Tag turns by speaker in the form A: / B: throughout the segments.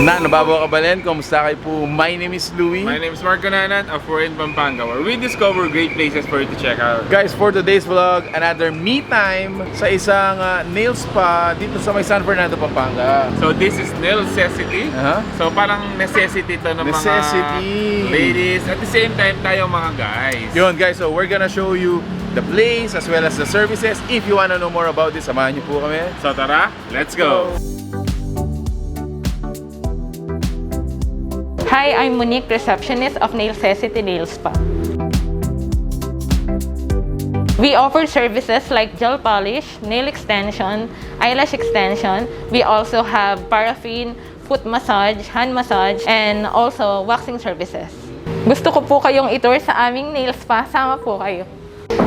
A: Na, nababaw kabalan, kumusta kayo po? My name is Louie.
B: My name is Marco Nanan of We're in Pampanga, where we discover great places for you to check out.
A: Guys, for today's vlog, another me time sa isang nail spa dito sa may San Fernando, Pampanga.
B: So this is Nailcessity. So parang necessity to ng mga ladies. At the same time, tayo mga guys.
A: Yun guys, so we're gonna show you the place as well as the services. If you wanna know more about this, samahan niyo po kami.
B: So tara, let's go!
C: Hi, I'm Monique, receptionist of Nailcessity Nail Spa. We offer services like gel polish, nail extension, eyelash extension. We also have paraffin, foot massage, hand massage, and also waxing services. Gusto ko po kayong itour sa aming nail spa. Sama po kayo.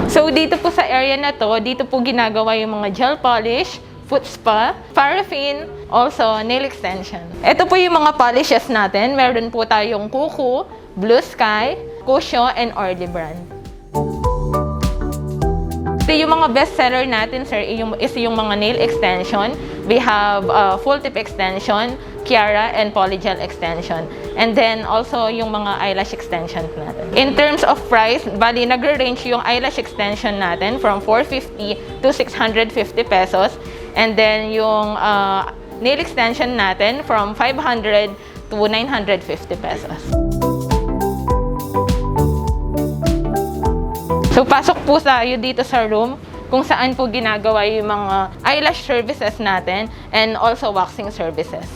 C: So dito po sa area na to, dito po ginagawa yung mga gel polish, foot spa, paraffin, also nail extension. Ito po yung mga polishes natin. Meron po tayong Kuku, Blue Sky, Kusho, and Orly brand. Ito yung mga best seller natin, sir, is yung mga nail extension. We have full tip extension, Kiara, and polygel extension. And then also yung mga eyelash extension natin. In terms of price, bali nagre-range yung eyelash extension natin from 450 to 650 pesos. And then yung nail extension natin from 500 to 950 pesos. So pasok po tayo dito sa room kung saan po ginagawa yung mga eyelash services natin and also waxing services.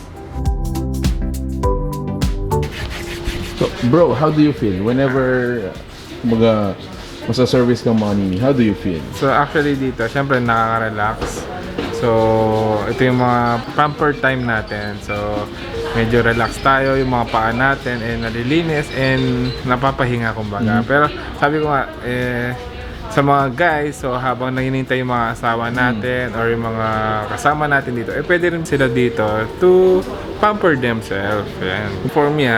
A: So bro, how do you feel whenever masa-service kang money? How do you feel?
B: So actually dito, syempre nakaka-relax. So ito yung mga pampered time natin. So medyo relax tayo, yung mga paa natin nalilinis and napapahinga kumbaga. Pero sabi ko nga, sa mga guys, so habang naghihintay yung mga asawa natin or yung mga kasama natin dito, pwede rin sila dito to pamper themselves. Yan. For me,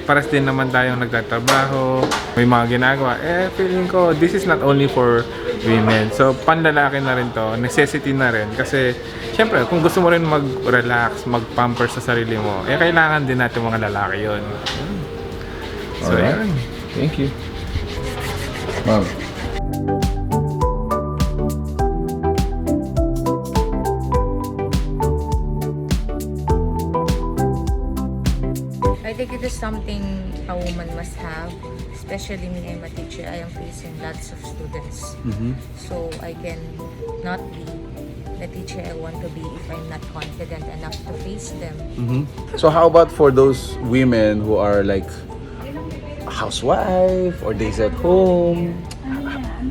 B: pares din naman tayong nagtatrabaho, may mga ginagawa. Feeling ko, this is not only for women. So, panlalaki na rin to, necessity na rin. Kasi, syempre, kung gusto mo rin mag-relax, mag-pamper sa sarili mo, kailangan din natin mga lalaki yun. So,
A: alright.
B: yan.
A: Thank you. Ma'am.
D: I think it is something a woman must have, especially me. I'm a teacher. I am facing lots of students, so I can not be the teacher I want to be if I'm not confident enough to face them.
A: So how about for those women who are like housewife or days at home?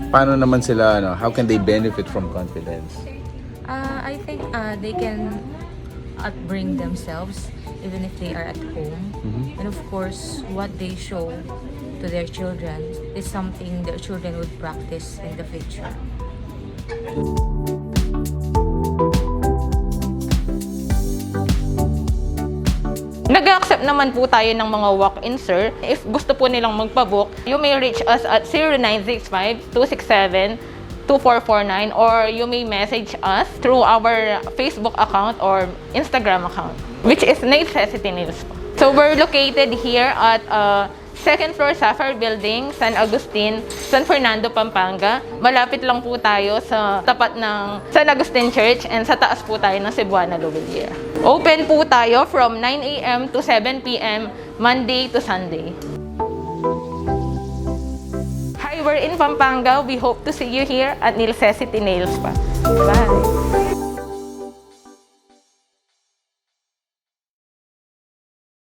A: Paano naman sila, how can they benefit from confidence?
D: I think they can outbring themselves even if they are at home. And of course, what they show to their children is something their children would practice in the future.
C: Nag-accept naman po tayo ng mga walk-in, sir. If gusto po nilang magpabook, you may reach us at 0965-267-2449 or you may message us through our Facebook account or Instagram account, which is Nailcessity Nail Spa. So we're located here at second floor Sapphire building, San Agustin, San Fernando, Pampanga. Malapit lang po tayo sa tapat ng San Agustin Church and sa taas po tayo ng Cebuana Louvelier. Open po tayo from 9 a.m. to 7 p.m. Monday to Sunday. Hi, we're in Pampanga. We hope to see you here at Nailcessity Nail Spa. Bye!